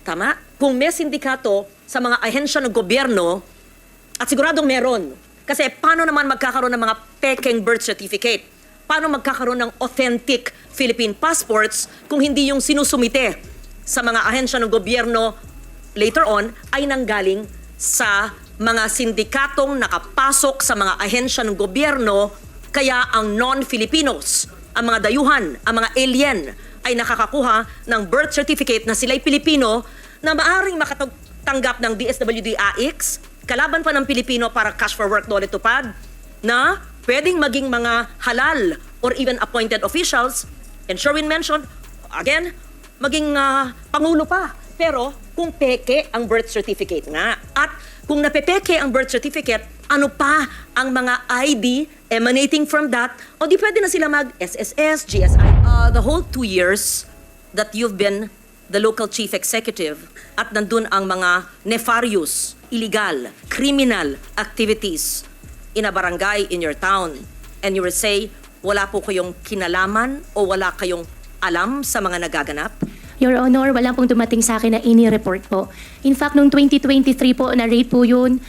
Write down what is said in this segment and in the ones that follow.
Tama? Kung may sindikato sa mga ahensya ng gobyerno, at siguradong meron. Kasi paano naman magkakaroon ng mga peking birth certificate? Paano magkakaroon ng authentic Philippine passports kung hindi yung sinusumite sa mga ahensya ng gobyerno later on ay nanggaling sa mga sindikatong nakapasok sa mga ahensya ng gobyerno, kaya ang non-Filipinos, ang mga dayuhan, ang mga alien ay nakakakuha ng birth certificate na sila'y Pilipino na maaring makatanggap ng DSWD AX, kalaban pa ng Pilipino para cash for work dole tupad, na pwedeng maging mga halal or even appointed officials, and Sherwin mentioned, again, maging pangulo pa. Pero kung peke ang birth certificate nga, at kung napepeke ang birth certificate, ano pa ang mga ID emanating from that, o di pwede na sila mag-SSS, GSI. The whole 2 years that you've been the local chief executive at nandun ang mga nefarious, illegal, criminal activities in a barangay in your town, and you will say, wala po kayong kinalaman o wala kayong alam sa mga nagaganap? Your Honor, wala pong dumating sa akin na ini-report po. In fact, nung 2023 po, na-rate po yun.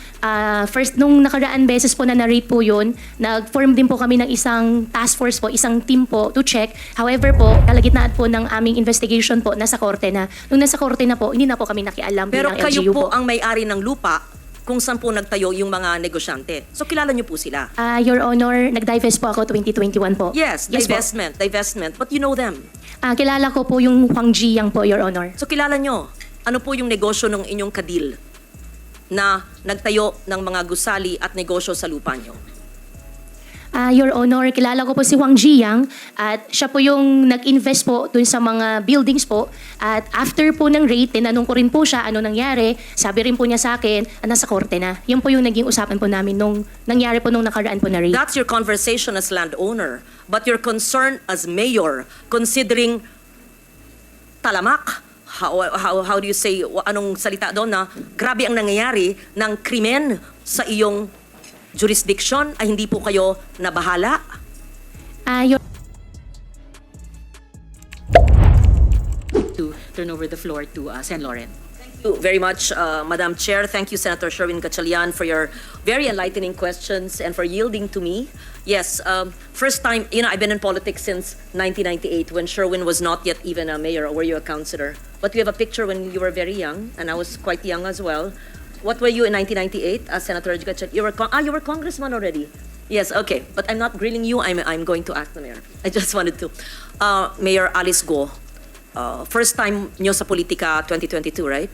First, nung nakaraan beses po na na-rate po yun, nag-form din po kami ng isang task force po, isang team po to check. However po, kalagitnaan po ng aming investigation po, nasa korte na. Nung nasa korte na po, hindi na po kami nakialam Pero bilang kayo LGU po ang may-ari ng lupa kung saan po nagtayo yung mga negosyante. So kilala niyo po sila? Your Honor, nag-divest po ako 2021 po. Yes, divestment. But you know them. Kilala ko po yung Huang Jiyang po, Your Honor. So kilala nyo, ano po yung negosyo ng inyong kadil na nagtayo ng mga gusali at negosyo sa lupa nyo? Your Honor, kilala ko po si Huang Jiyang at siya po yung nag-invest po dun sa mga buildings po. At after po ng rate, tinanong ko rin po siya ano nangyari. Sabi rin po niya sa akin, nasa korte na. Yun po yung naging usapan po namin nung nangyari po nung nakaraan po na rate. That's your conversation as landowner. But your concern as mayor, considering talamak, how do you say, anong salita doon na grabe ang nangyayari ng krimen sa iyong jurisdiction, ay hindi po kayo nabahala? To turn over the floor to Sen. Loren. Thank you very much, Madam Chair. Thank you, Senator Sherwin Gatchalian, for your very enlightening questions and for yielding to me. Yes, first time, I've been in politics since 1998 when Sherwin was not yet even a mayor, or were you a councillor? But we have a picture when you were very young, and I was quite young as well. What were you in 1998, Senator Gatchalian? You were congressman already. Yes, okay. But I'm not grilling you. I'm going to ask the mayor. I just wanted to. Mayor Alice Guo, first time nyo sa politika 2022, right?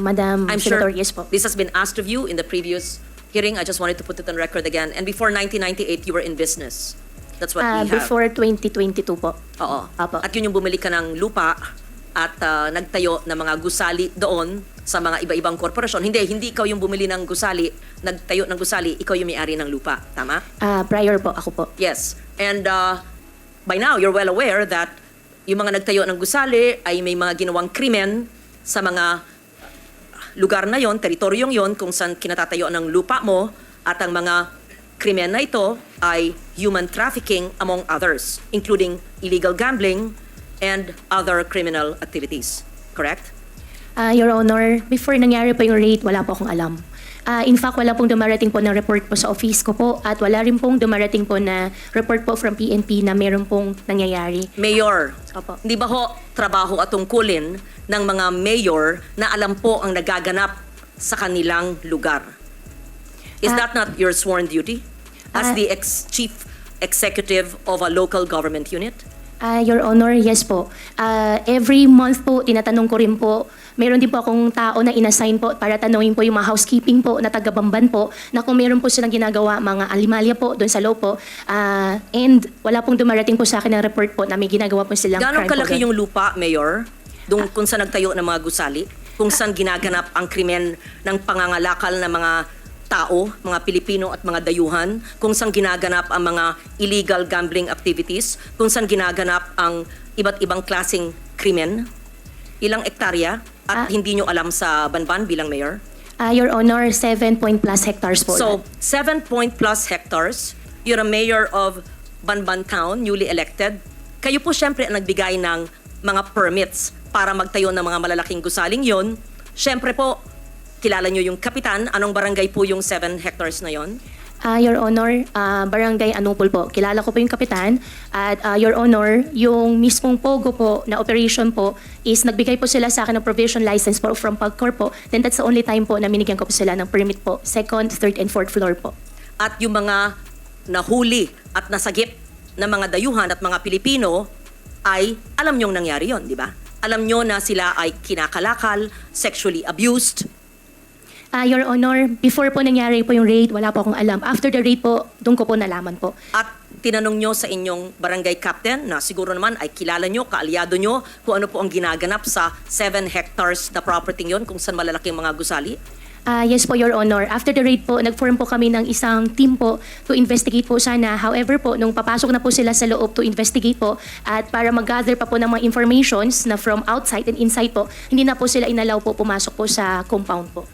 Madam I'm Senator, sure yes po. this has been asked of you in the previous hearing. I just wanted to put it on record again. And before 1998, you were in business. That's what we have. Before 2022 po. Oo. Apo. At yun yung bumili ka ng lupa at nagtayo ng mga gusali doon sa mga iba-ibang korporasyon. Hindi ikaw yung bumili ng gusali, nagtayo ng gusali, ikaw yung may-ari ng lupa. Tama? Prior po, ako po. Yes. And by now, you're well aware that yung mga nagtayo ng gusali ay may mga ginawang krimen sa mga lugar na yon, teritoryong yon, kung saan kinatatayo ng lupa mo, at ang mga krimen na ito ay human trafficking among others, including illegal gambling and other criminal activities. Correct? Your Honor, before nangyari po yung raid, wala po akong alam. In fact, wala pong dumarating po na report po sa office ko po at wala rin pong dumarating po na report po from PNP na meron pong nangyayari. Mayor, Opo. hindi ba ho trabaho at tungkulin ng mga mayor na alam po ang nagaganap sa kanilang lugar? Is that not your sworn duty as the chief executive of a local government unit? Your Honor, yes po. Every month po, tinatanong ko rin po, meron din po akong tao na inassign po para tanungin po yung mga housekeeping po na taga-Bamban po na kung meron po silang ginagawa, mga alimalya po doon sa loob po. And wala pong dumarating po sa akin ng report po na may ginagawa po silang Gano'ng crime po kalaki doon. yung lupa, Mayor? Doon kung saan nagtayo ng mga gusali? Kung saan ginaganap ang krimen ng pangangalakal ng mga tao, mga Pilipino at mga dayuhan, kung saan ginaganap ang mga illegal gambling activities, kung saan ginaganap ang iba't ibang klaseng krimen? Ilang ektarya? At hindi nyo alam sa Banban bilang mayor? Your Honor, 7 point plus hectares po. So, 7 point plus hectares, you're a mayor of Banban Town, newly elected. Kayo po syempre ang nagbigay ng mga permits para magtayo ng mga malalaking gusaling yon. Siyempre po, kilala nyo yung kapitan. Anong barangay po yung 7 hectares na yon? Your Honor, Barangay Anupol po. Kilala ko po yung kapitan. At Your Honor, yung mismong POGO po na operation po is nagbigay po sila sa akin ng provision license po from PAGCOR po. Then that's the only time po na minigyan ko po sila ng permit po. 2nd, 3rd, and 4th floor po. At yung mga nahuli at nasagip na mga dayuhan at mga Pilipino ay alam nyong nangyari yon, di ba? Alam nyo na sila ay kinakalakal, sexually abused. Your Honor, before po nangyari po yung raid, wala po akong alam. After the raid po, doon ko po nalaman po. At tinanong nyo sa inyong barangay captain na siguro naman ay kilala nyo, kaalyado nyo, kung ano po ang ginaganap sa 7 hectares na property yon kung saan malalaking mga gusali? Yes po, Your Honor. After the raid po, nag-form po kami ng isang team po to investigate po sana. However po, nung papasok na po sila sa loob to investigate po at para mag-gather pa po ng mga informations na from outside and inside po, hindi na po sila inalaw po pumasok po sa compound po.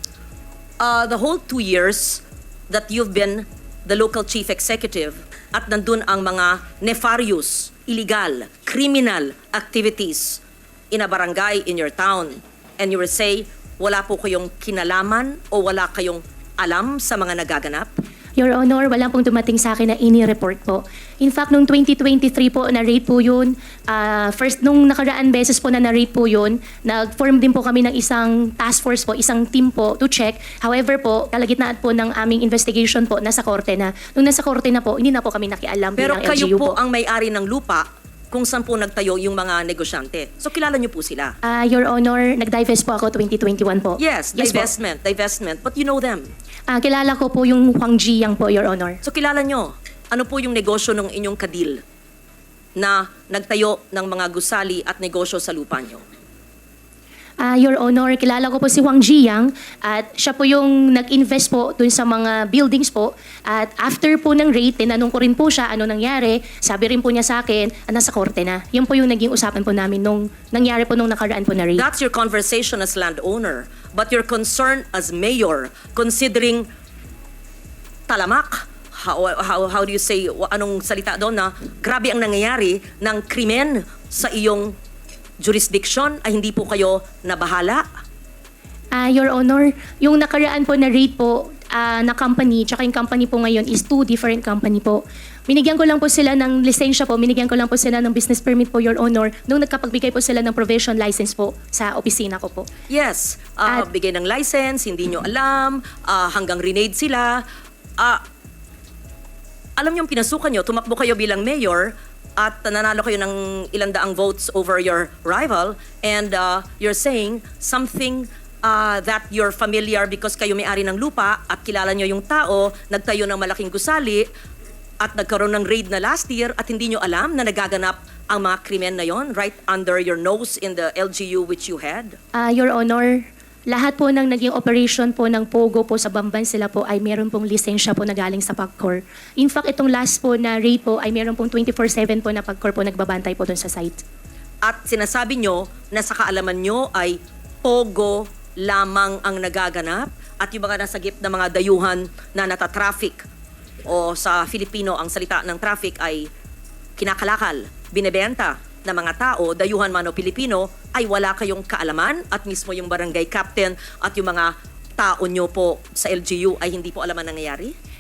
The whole 2 years that you've been the local chief executive at nandun ang mga nefarious, illegal, criminal activities in a barangay in your town, and you will say, wala po kayong kinalaman o wala kayong alam sa mga nagaganap? Your Honor, wala pong dumating sa akin na ini-report po. In fact, noong 2023 po, na-raid po yun. First, nung nakaraan beses po na na-raid po yun, nag-form din po kami ng isang task force po, isang team po to check. However po, kalagitnaan po ng aming investigation po, nasa korte na. Nung nasa korte na po, hindi na po kami nakialam Pero bilang kayo LGU po po. ang may-ari ng lupa kung saan po nagtayo yung mga negosyante. So kilala nyo po sila? Your Honor, nag-divest po ako 2021 po. Yes, po. divestment. But you know them. Kilala ko po yung Huang Jiyang po, Your Honor. So kilala nyo, ano po yung negosyo ng inyong kadil na nagtayo ng mga gusali at negosyo sa lupa nyo? Your Honor, kilala ko po si Huang Jiyang at siya po yung nag-invest po dun sa mga buildings po. At after po ng raid, tinanong ko rin po siya ano nangyari. Sabi rin po niya sa akin, nasa korte na. Yun po yung naging usapan po namin nung nangyari po nung nakaraan po na raid. That's your conversation as landowner. But your concern as mayor, considering talamak, how do you say, anong salita doon na grabe ang nangyayari ng krimen sa iyong jurisdiction, ay hindi po kayo nabahala? Your Honor, yung nakaraan po na raid po na company, tsaka yung company po ngayon is 2 different company po. Binigyan ko lang po sila ng lisensya po, binigyan ko lang po sila ng business permit po, Your Honor, nung nagkapagbigay po sila ng provision license po sa opisina ko po. Yes, bigay ng license, hindi nyo alam, hanggang renade sila. Alam nyo, pinasukan nyo, tumakbo kayo bilang mayor, at nanalo kayo ng ilang daang votes over your rival, and you're saying something that you're familiar because kayo may-ari ng lupa at kilala nyo yung tao, nagtayo ng malaking gusali at nagkaroon ng raid na last year at hindi nyo alam na nagaganap ang mga krimen na yon right under your nose in the LGU which you had? Your Honor, lahat po ng naging operation po ng POGO po sa Bamban sila po ay meron pong lisensya po na galing sa PAGCOR. In fact, itong last po na raid po ay meron pong 24/7 po na PAGCOR po nagbabantay po dun sa site. At sinasabi nyo na sa kaalaman nyo ay POGO lamang ang nagaganap at yung mga nasagip na mga dayuhan na natatraffic o sa Filipino ang salita ng traffic ay kinakalakal, binebenta na mga tao, dayuhan man o Pilipino, ay wala kayong kaalaman at mismo yung barangay captain at yung mga tao nyo po sa LGU ay hindi po alam ang nangyayari?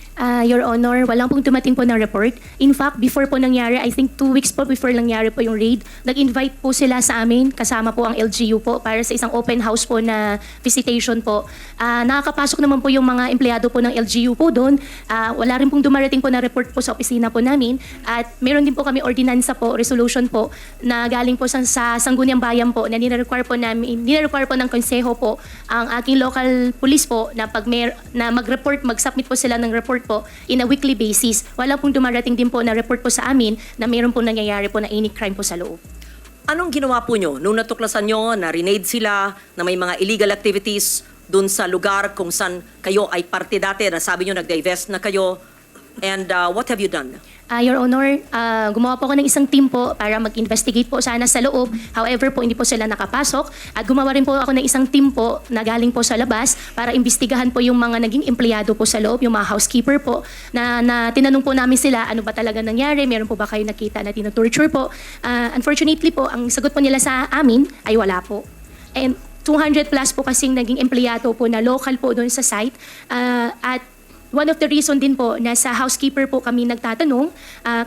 Your Honor, walang pong dumating po ng report. In fact, before po nangyari, I think 2 weeks po before nangyari po yung raid, nag-invite po sila sa amin, kasama po ang LGU po, para sa isang open house po na visitation po. Nakakapasok naman po yung mga empleyado po ng LGU po doon. Wala rin pong dumarating po na report po sa opisina po namin. At meron din po kami ordinansa po, resolution po, na galing po sa Sangguniang Bayan po, na nire-require po ng konseho po ang aking local police po na na mag-report, mag-submit po sila ng report po in a weekly basis. Wala pong dumarating din po na report po sa amin na mayroon po nangyayari po na any crime po sa loob. Anong ginawa po nyo nung natuklasan nyo na renade sila, na may mga illegal activities dun sa lugar kung saan kayo ay parte dati, na sabi nyo nag-divest na kayo? And what have you done? Your Honor, gumawa po ako ng isang team po para mag-investigate po sana sa loob. However po, hindi po sila nakapasok. At gumawa rin po ako ng isang team po na galing po sa labas para imbestigahan po yung mga naging empleyado po sa loob, yung mga housekeeper po, na tinanong po namin sila, ano ba talaga nangyari? Meron po ba kayo nakita na tinatorture po? Unfortunately po, ang sagot po nila sa amin ay wala po. And 200 plus po kasing naging empleyado po na local po doon sa site. At one of the reason din po na sa housekeeper po kami nagtatanong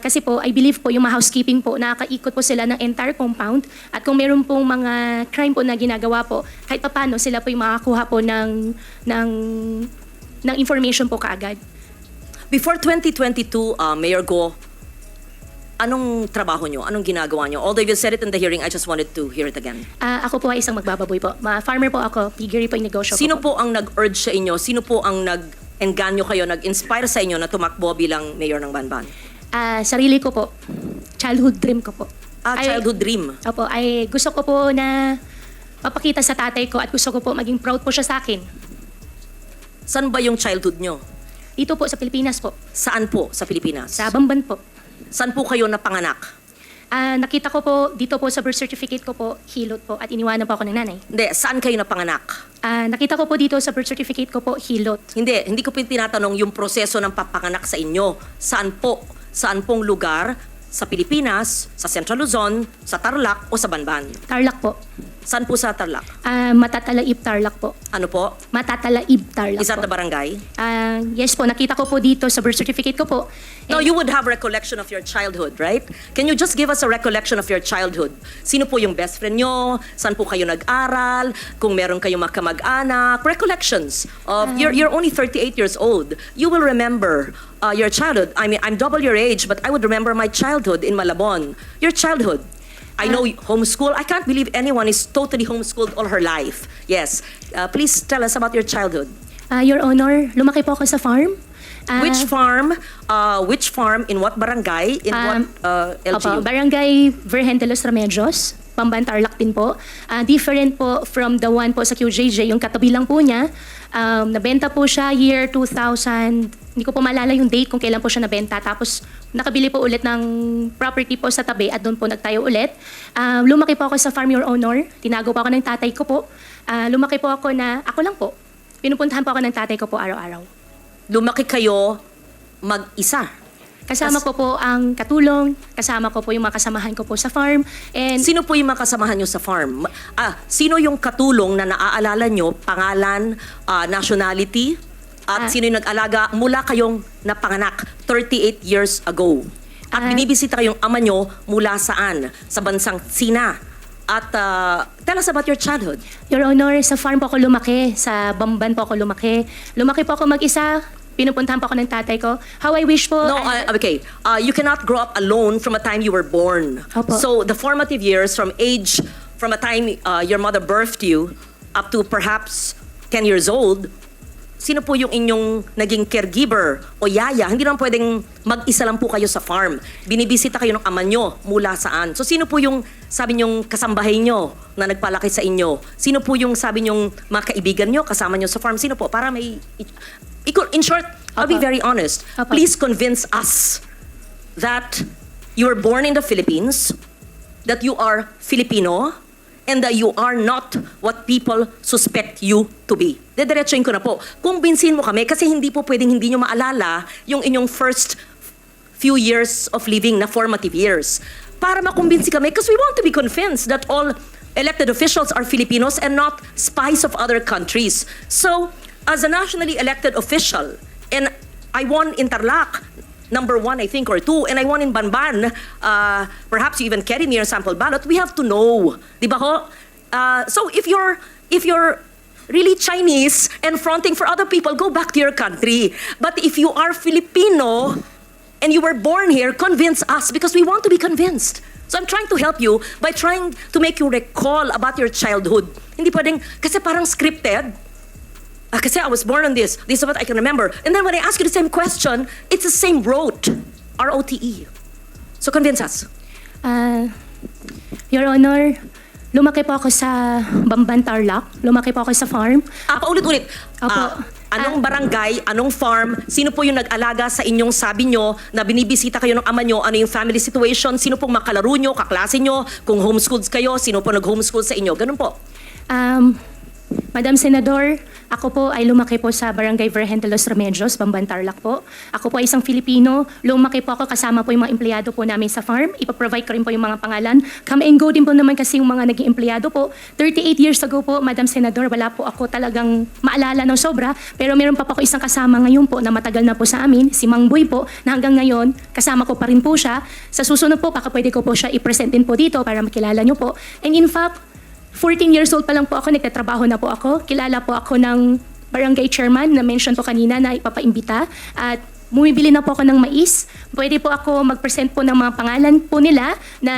kasi po I believe po yung mga housekeeping po nakakaikot po sila ng entire compound at kung meron pong mga crime po na ginagawa po kahit paano sila po yung makakuha po ng information po kaagad. Before 2022, Mayor Guo, anong trabaho nyo? Anong ginagawa nyo? Although you said it in the hearing, I just wanted to hear it again. Ako po ay isang magbababoy po. Farmer po ako, piggery po yung negosyo Sino po. po ang nag-urge sa inyo? Sino po ang nag-engganyo kayo, nag-inspire sa inyo na tumakbo bilang mayor ng Banban? Sarili ko po. Childhood dream ko po. Childhood dream. Opo, ay gusto ko po na mapakita sa tatay ko at gusto ko po maging proud po siya sa akin. Saan ba yung childhood nyo? Dito po sa Pilipinas po. Saan po sa Pilipinas? Sa Bamban po. Saan po kayo napanganak? Nakita ko po dito po sa birth certificate ko po, Hilot po at iniwanan po ako ng nanay. Hindi, saan kayo napanganak? Nakita ko po dito sa birth certificate ko po, Hilot. Hindi ko tinatanong yung proseso ng papanganak sa inyo. Saan po? Saan pong lugar? Sa Pilipinas, sa Central Luzon, sa Tarlac o sa Banban? Tarlac po. Saan po sa Tarlac? Matatalaib Tarlac po. Ano po? Matatalaib Tarlac Is that the po. barangay? Yes po, nakita ko po dito sa birth certificate ko po. No, you would have recollection of your childhood, right? Can you just give us a recollection of your childhood? Sino po yung best friend nyo? Saan po kayo nag-aral? Kung meron kayong makamag-anak? Recollections of, you're only 38 years old. You will remember your childhood. I mean, I'm double your age, but I would remember my childhood in Malabon. Your childhood. I know homeschool. I can't believe anyone is totally homeschooled all her life. Yes. Please tell us about your childhood. Your Honor, lumaki po ako sa farm. Which farm? Which farm? In what barangay? In what LGU? Opo, Barangay Virgen de los Remedios, Pamban Tarlac din po. Different po from the one po sa QJJ, yung katabi lang po niya. Nabenta po siya year 2000. Hindi ko po maalala yung date kung kailan po siya nabenta. Tapos nakabili po ulit ng property po sa tabi at doon po nagtayo ulit. Lumaki po ako sa farm, Your Honor. Tinago po ako ng tatay ko po. Lumaki po ako na, ako lang po. Pinupuntahan po ako ng tatay ko po araw-araw. Lumaki kayo mag-isa. Kasama ko po ang katulong, kasama ko po yung mga kasamahan ko po sa farm. And Sino po yung mga kasamahan nyo sa farm? Sino yung katulong na naaalala nyo, pangalan, nationality, at sino yung nag-alaga mula kayong napanganak 38 years ago? At binibisita kayong ama nyo mula saan? Sa bansang Sina. At tell us about your childhood. Your Honor, sa farm po ako lumaki, sa Bamban po ako lumaki. Lumaki po ako mag-isa, pinupuntahan po ako ng tatay ko. How I wish po... No, okay. You cannot grow up alone from a time you were born. Opo. So the formative years from a time your mother birthed you up to perhaps 10 years old, sino po yung inyong naging caregiver o yaya? Hindi naman pwedeng mag-isa lang po kayo sa farm. Binibisita kayo ng ama nyo mula saan. So sino po yung, sabi nyong kasambahay nyo na nagpalaki sa inyo? Sino po yung sabi nyong mga kaibigan nyo kasama nyo sa farm? Sino po? Para may... In short, I'll be Opo. very honest. Opo. Please convince us that you were born in the Philippines, that you are Filipino, and that you are not what people suspect you to be. Dediretsuin ko na po. Kumbinsin mo kami kasi hindi po pwedeng hindi nyo maalala yung inyong first few years of living na formative years. Para makumbinsi kami because we want to be convinced that all elected officials are Filipinos and not spies of other countries. So, as a nationally elected official, and I won in Tarlac, number 1, I think, or 2, and I won in Banban, perhaps you even carry me your sample ballot, we have to know. Di ba ho? So if you're really Chinese and fronting for other people, go back to your country. But if you are Filipino and you were born here, convince us because we want to be convinced. So I'm trying to help you by trying to make you recall about your childhood. Hindi pwedeng, kasi parang scripted. Kasi I was born on this. This is what I can remember. And then when I ask you the same question, it's the same rote. R-O-T-E. So convince us. Your Honor, Lumaki po ako sa Bamban, Tarlac. Lumaki po ako sa farm. Paulit-ulit. Opo. Anong barangay, anong farm, sino po yung nag-alaga sa inyong sabi nyo na binibisita kayo ng ama nyo, ano yung family situation, sino pong makalaro nyo, kaklase nyo, kung homeschooled kayo, sino po nag-homeschool sa inyo, ganun po. Madam Senador, ako po ay lumaki po sa Barangay Virgen de los Remedios, Bamban, Tarlac po. Ako po ay isang Filipino. Lumaki po ako kasama po yung mga empleyado po namin sa farm. Ipaprovide ko rin po yung mga pangalan. Come and go din po naman kasi yung mga naging empleyado po. 38 years ago po, Madam Senador, wala po ako talagang maalala ng sobra. Pero meron pa po ako isang kasama ngayon po na matagal na po sa amin, si Mang Boy po, na hanggang ngayon, kasama ko pa rin po siya. Sa susunod po, baka pwede ko po siya i-present din po dito para makilala nyo po. And in fact, 14 years old pa lang po ako, nagtatrabaho na po ako. Kilala po ako ng barangay chairman na mention po kanina na ipapaimbita. At bumibili na po ako ng mais. Pwede po ako mag-present po ng mga pangalan po nila na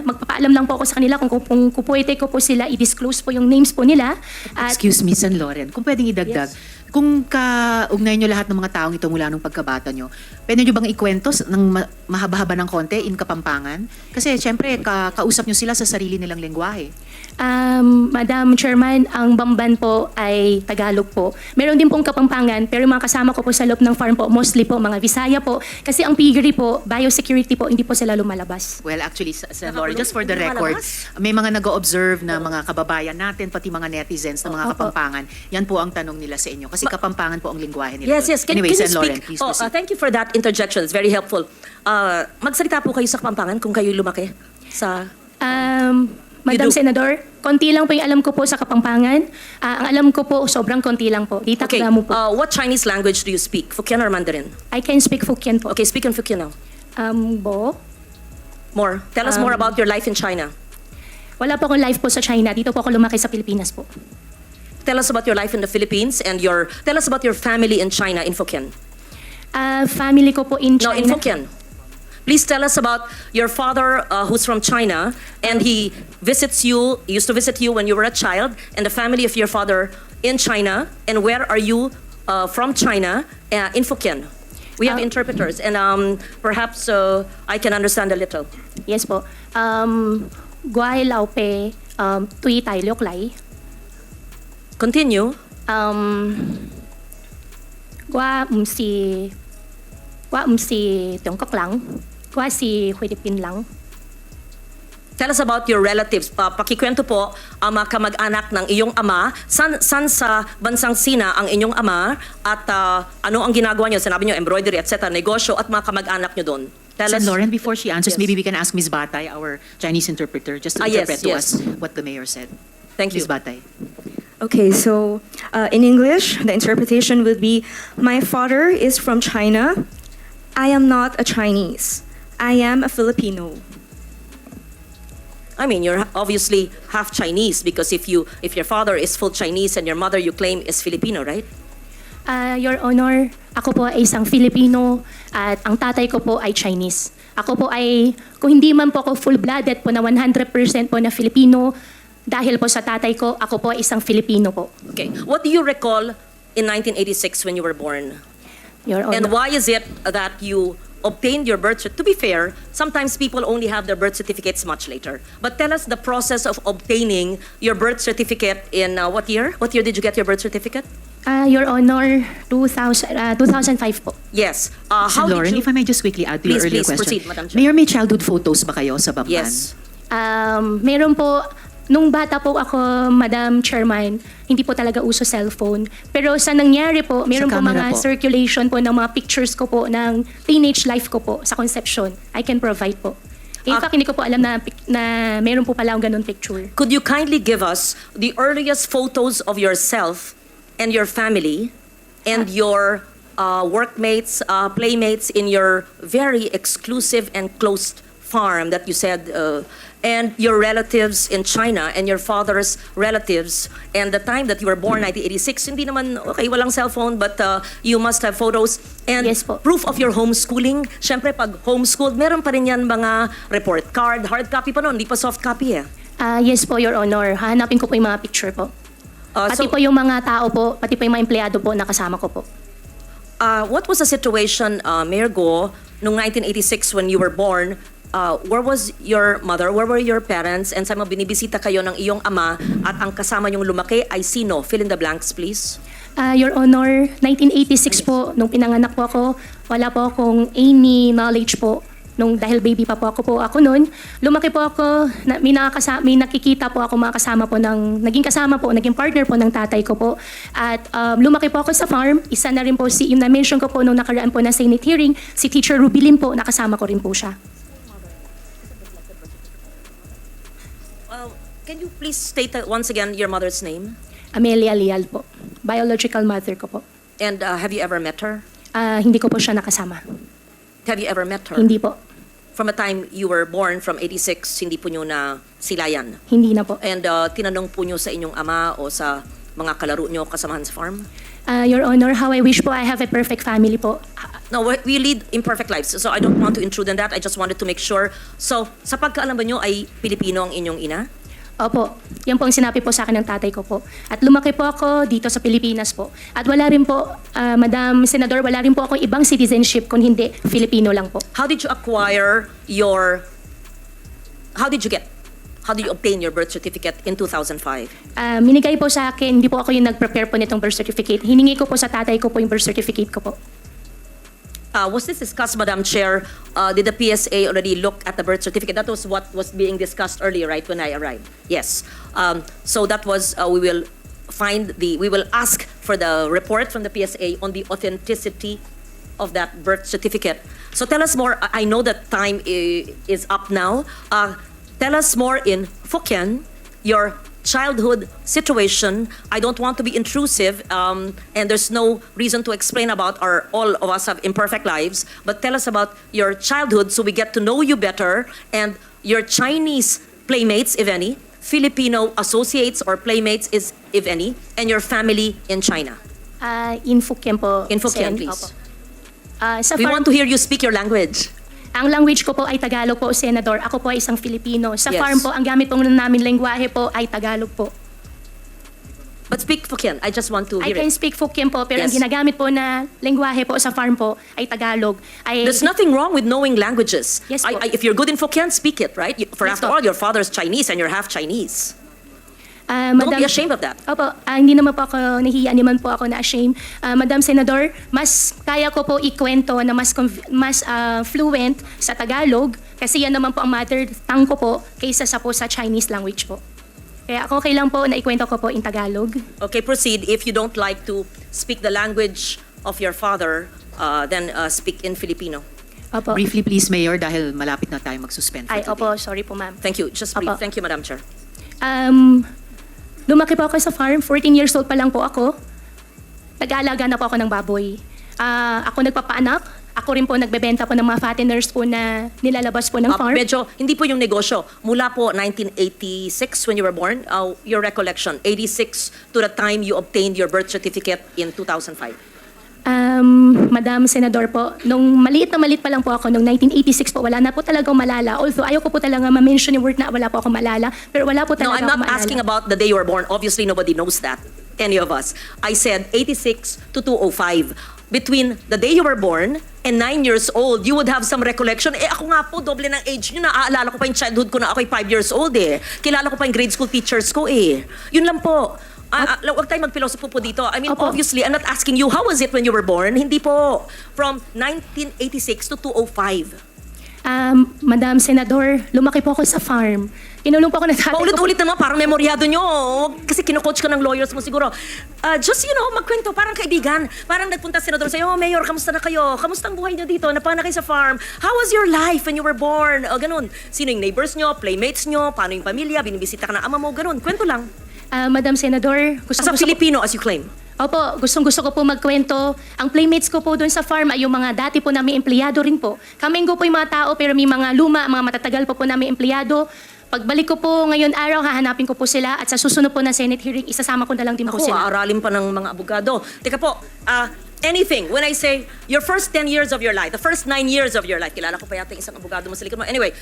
magpapaalam lang po ako sa kanila kung pwede ko po sila i-disclose po yung names po nila. At Excuse me, San Loren, kung pwedeng idagdag. Yes. Kung kaugnay nyo lahat ng mga taong ito mula nung pagkabata nyo, pwede nyo bang ikwento ng mahaba-haba ng konti in Kapampangan? Kasi syempre, kausap nyo sila sa sarili nilang lengguwahe. Madam Chairman, ang Bamban po ay Tagalog po. Meron din pong Kapampangan, pero yung mga kasama ko po sa loob ng farm po, mostly po mga Visaya po. Kasi ang piggery po, biosecurity po, hindi po sila lumalabas. Well, actually, San Loren, just for the Hindi record, malabas? may mga nag-o-observe na mga kababayan natin, pati mga netizens na mga Opo. Kapampangan. Yan po ang tanong nila sa inyo. Kasi Kapampangan po ang lingwahe nila. Yes, yes. Anyway, Can you San Loren, speak? please proceed. Thank you for that interjection. It's very helpful. Magsalita po kayo sa Kapampangan kung kayo lumaki sa... Madam do? Senador, konti lang po yung alam ko po sa Kapampangan. Ang alam ko po, sobrang konti lang po. Di Okay, takda mo po. what Chinese language do you speak? Hokkien or Mandarin? I can speak Hokkien po. Okay, speak in Hokkien now. Bo? More. Tell us more about your life in China. Wala po akong life po sa China. Dito po ako lumaki sa Pilipinas po. Tell us about your life in the Philippines and tell us about your family in China in Hokkien. Family ko po in No, China. in Hokkien. Please tell us about your father who's from China and he used to visit you when you were a child, and the family of your father in China, and where are you from China in Hokkien. We have interpreters and perhaps I can understand a little. Yes po. Guay lao pe, tui tai liok lai. Continue. Gua si Tiongkok lang. Gua si Philippine lang. Tell us about your relatives. Pakikwento po ang mga kamag-anak ng iyong ama. San sa bansang Sina ang inyong ama at ano ang ginagawa niyo? Sinabi niyo embroidery, etc., negosyo at mga kamag-anak niyo doon. Tell San us. Loren, before she answers, Yes. maybe we can ask Ms. Batay, our Chinese interpreter, just to Yes, interpret to yes. us what the mayor said. Thank you. Ms. Batay. Okay, so in English, the interpretation would be, my father is from China. I am not a Chinese. I am a Filipino. I mean, you're obviously half Chinese because if your father is full Chinese and your mother you claim is Filipino, right? Your Honor, ako po ay isang Filipino at ang tatay ko po ay Chinese. Ako po ay, kung hindi man po ako full-blooded po na 100% po na Filipino, dahil po sa tatay ko, ako po ay isang Filipino po. Okay. What do you recall in 1986 when you were born? Your Honor. And why is it that you obtained your birth certificate? To be fair, sometimes people only have their birth certificates much later. But tell us the process of obtaining your birth certificate in what year? What year did you get your birth certificate? Your Honor, 2005 po. Yes. How San did Loren, you... if I may just quickly add to your Please, earlier please, question. proceed, Madam Chair. Mayor, may childhood photos ba kayo sa Bamban? Yes. Meron po, nung bata po ako, Madam Chairman, hindi po talaga uso cellphone. Pero sa nangyari po, meron po camera mga po. circulation po ng mga pictures ko po ng teenage life ko po sa conception. I can provide po. In fact, hindi ko po alam na meron po pala akong ganun picture. Could you kindly give us the earliest photos of yourself and your family and your workmates, playmates in your very exclusive and closed farm that you said, and your relatives in China and your father's relatives, and the time that you were born, 1986, hindi naman, okay, walang cellphone, but you must have photos and Yes po. proof of your homeschooling. Siyempre, pag homeschooled, meron pa rin yan mga report card, hard copy pa noon, hindi pa soft copy eh. Yes po, Your Honor. Hanapin ko po yung mga picture po. Pati po yung mga tao po, pati po yung mga empleyado po na kasama ko po. What was the situation, Mayor Guo, noong 1986 when you were born? where was your mother? Where were your parents? And sa mga binibisita kayo ng iyong ama at ang kasama niyong lumaki ay sino? Fill in the blanks, please. Your Honor, 1986 po, nung pinanganak po ako, wala po akong any knowledge po. Dahil baby pa po ako noon, lumaki po ako, may nakikita po ako mga kasama po naging partner po ng tatay ko po. At lumaki po ako sa farm, isa na rin po yung na-mention ko po nung nakaraan po na Senate hearing, si Teacher Rubilin po, nakasama ko rin po siya. Can you please state once again your mother's name? Amelia Leal po, biological mother ko po. And have you ever met her? Hindi ko po siya nakasama. Have you ever met her? Hindi po. From the time you were born, from 86, hindi po nyo na silayan? Hindi na po. And tinanong po nyo sa inyong ama o sa mga kalaro nyo kasamahan sa farm? Your Honor, how I wish po I have a perfect family po. No, we lead imperfect lives, so I don't want to intrude on that. I just wanted to make sure. So, sa pagkaalam ba nyo ay Pilipino ang inyong ina? Opo, yan po ang sinabi po sa akin ng tatay ko po. At lumaki po ako dito sa Pilipinas po. At wala rin po, Madam Senador, wala rin po akong ibang citizenship kung hindi Filipino lang po. How did you obtain your birth certificate in 2005? Minigay po sa akin, hindi po ako yung nag-prepare po nitong birth certificate. Hiningi ko po sa tatay ko po yung birth certificate ko po. Was this discussed, Madam Chair? Did the PSA already look at the birth certificate? That was what was being discussed earlier, right, when I arrived? Yes. So that was, we will ask for the report from the PSA on the authenticity of that birth certificate. So tell us more. I know that time is up now. Tell us more in Hokkien, your childhood situation. I don't want to be intrusive, and there's no reason to explain about all of us have imperfect lives, but tell us about your childhood so we get to know you better, and your Chinese playmates, if any, Filipino associates or playmates, if any, and your family in China. In Hokkien po. In Hokkien, Sen. please. Opo. Sa We farm, want to hear you speak your language. ang language ko po ay Tagalog po, Senador. Ako po ay isang Filipino. Sa Yes. farm po, ang gamit po namin lengguwahe po ay Tagalog po. But speak Hokkien. I just want to I hear can it. speak Hokkien po, pero ang Yes. ginagamit po na lengguwahe po sa farm po ay Tagalog. There's nothing wrong with knowing languages. Yes, po. If you're good in Hokkien, speak it, right? For Yes, after po. all, your father's Chinese and you're half Chinese. Madam, Don't be ashamed of that. Opo, hindi naman po ako nahihiya, naman po ako na-ashamed. Madam Senador, mas kaya ko po ikwento na mas fluent sa Tagalog kasi yan naman po ang mother tongue ko po kaysa sa Chinese language po. Kaya ako okay lang po na ikwento ko po in Tagalog. Okay, proceed. If you don't like to speak the language of your father, then speak in Filipino. Opo. Briefly please, Mayor, dahil malapit na tayo mag-suspend for Ay, today. opo, sorry po ma'am. Thank you. Just brief. Opo. Thank you, Madam Chair. Lumaki po ako sa farm, 14 years old pa lang po ako. Nag-aalaga na po ako ng baboy. Ako nagpapaanak, ako rin po nagbebenta po ng mga fatteners po na nilalabas po ng farm. Medyo, hindi po yung negosyo. Mula po 1986 when you were born, your recollection, 86 to the time you obtained your birth certificate in 2005. Madam Senador po, nung maliit pa lang po ako, nung 1986 po, wala na po talagang malala. Although ayaw ko po talaga ma-mention yung word na wala po ako malala, pero wala po No, talaga I'm ako not maalala. asking about the day you were born. Obviously, nobody knows that. Any of us. I said 86 to 205. Between the day you were born and 9 years old, you would have some recollection. Ako nga po, doble ng age nyo. Naaalala ko pa yung childhood ko na ako'y 5 years old eh. Kilala ko pa yung grade school teachers ko eh. Yun lang po. Huwag tayo magpilosopo po dito. I mean, Opo. obviously, I'm not asking you, how was it when you were born? Hindi po. From 1986 to 205. Madam Senador, lumaki po ako sa farm. Kinulong po ako ng tatay ko. Paulit-ulit naman, parang memoryado nyo. Kasi kino-coach ka ng lawyers mo siguro. Just, magkwento, parang kaibigan. Parang nagpunta senador sa'yo, Mayor, kamusta na kayo? Kamusta ang buhay nyo dito? Napana kayo sa farm? How was your life when you were born? Ganun. Sino yung neighbors nyo, playmates nyo, paano yung pamilya, binibisita ka ng ama mo, ganun. Kwento lang. Madam Senador, As a Filipino, as you claim. Opo, gustong-gusto ko po magkwento. Ang playmates ko po doon sa farm ay yung mga dati po namin empleyado rin po. Kaming po yung mga tao pero may mga luma, mga matatagal po namin empleyado. Pagbalik ko po ngayon araw, hahanapin ko po sila at sa susunod po na Senate hearing, isasama ko na lang din po Ako, sila. aaralin pa ng mga abogado. Teka po, anything, when I say your first 10 years of your life, the first 9 years of your life, kilala ko pa yata yung isang abogado mo sa likod mo. Anyway,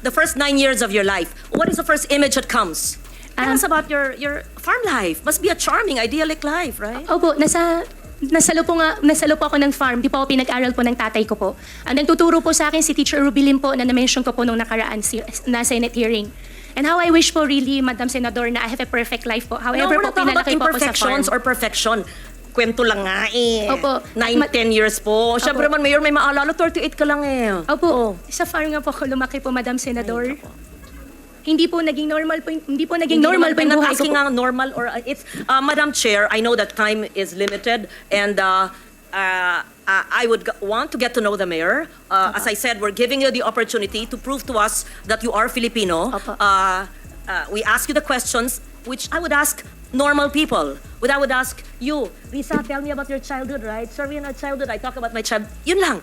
the first 9 years of your life, what is the first image that comes? Tell us about your farm life. Must be a charming, idyllic life, right? Opo, nasa nasalo po ako ng farm. Di po ako pinag-aral po ng tatay ko po. Ang nagtuturo po sa akin si Teacher Rubilin po na na-mention ko po nung nakaraan na Senate hearing. And how I wish po really, Madam Senador, na I have a perfect life po. No, However we're po, not talking about pinalaki po ako sa farm. imperfections or perfection. Kwento lang nga eh. Opo. 9-10 years po. Siyempre man, Mayor, may maalala, 38 ka lang eh. Opo, sa farm nga po ako lumaki po, Madam Senador. Hindi po naging normal po, hindi po naging normal po yung I'm not buhay ko asking po. nga normal or it's Madam Chair, I know that time is limited and I would want to get to know the mayor. As I said, we're giving you the opportunity to prove to us that you are Filipino. Opo. We ask you the questions which I would ask normal people. I would ask you, Risa, tell me about your childhood, right? Sorry, in our childhood, I talk about my child. Yun lang.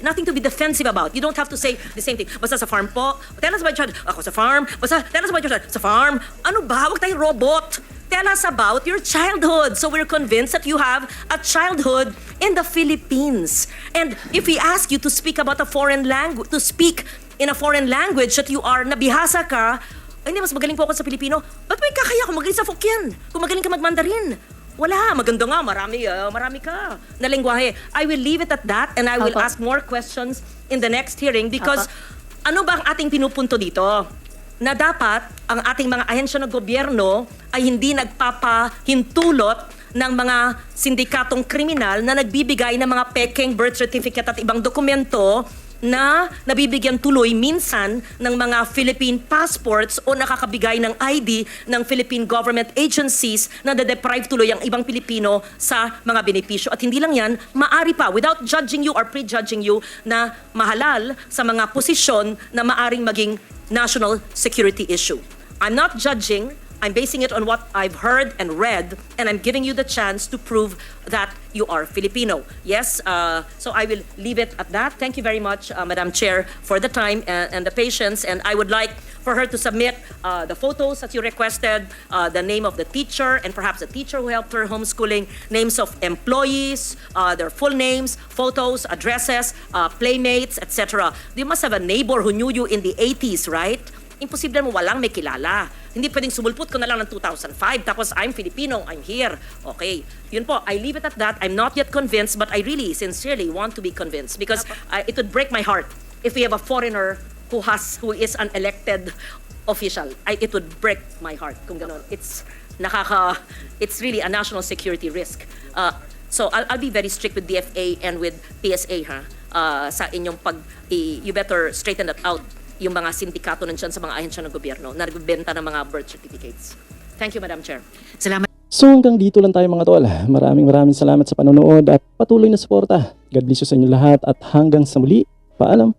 Nothing to be defensive about. You don't have to say the same thing. Basta sa farm po. Tell us about your child. Ako sa farm. Basta tell us about your child. Sa farm. Ano ba? Huwag tayong robot. Tell us about your childhood. So we're convinced that you have a childhood in the Philippines. And if we ask you to speak about a foreign language, to speak in a foreign language that you are, nabihasa ka, ay, hindi, mas magaling po ako sa Pilipino. Ba't may kakaya kung magaling sa Fokien? Kung magaling ka mag-Mandarin? Wala, maganda nga, marami ka na lengguwahe. I will leave it at that and I will Opo. ask more questions in the next hearing because ano ba ang ating pinupunto dito? Na dapat ang ating mga ahensya ng gobyerno ay hindi nagpapahintulot ng mga sindikatong kriminal na nagbibigay ng mga peking birth certificate at ibang dokumento na nabibigyan tuloy minsan ng mga Philippine passports o nakakabigay ng ID ng Philippine government agencies na na-deprive tuloy ang ibang Pilipino sa mga benepisyo. At hindi lang yan, maari pa, without judging you or prejudging you, na mahalal sa mga posisyon na maaring maging national security issue. I'm not judging. I'm basing it on what I've heard and read, and I'm giving you the chance to prove that you are Filipino. Yes, so I will leave it at that. Thank you very much, Madam Chair, for the time and the patience, and I would like for her to submit the photos that you requested, the name of the teacher, and perhaps the teacher who helped her homeschooling, names of employees, their full names, photos, addresses, playmates, etc. You must have a neighbor who knew you in the 80s, right? Imposible mo walang may kilala. Hindi pwedeng sumulpot ko na lang ng 2005 tapos I'm Filipino, I'm here. Okay. Yun po, I leave it at that. I'm not yet convinced but I really sincerely want to be convinced because it would break my heart if we have a foreigner who is an elected official. It would break my heart kung gano'n. It's really a national security risk. So I'll be very strict with DFA and with PSA sa inyong you better straighten that out. Yung mga sindikato nandiyan sa mga ahensya ng gobyerno na nagbebenta ng mga birth certificates. Thank you, Madam Chair. Salamat. So hanggang dito lang tayo mga tol. Maraming salamat sa panonood at patuloy na suporta. God bless you sa inyo lahat at hanggang sa muli. Paalam.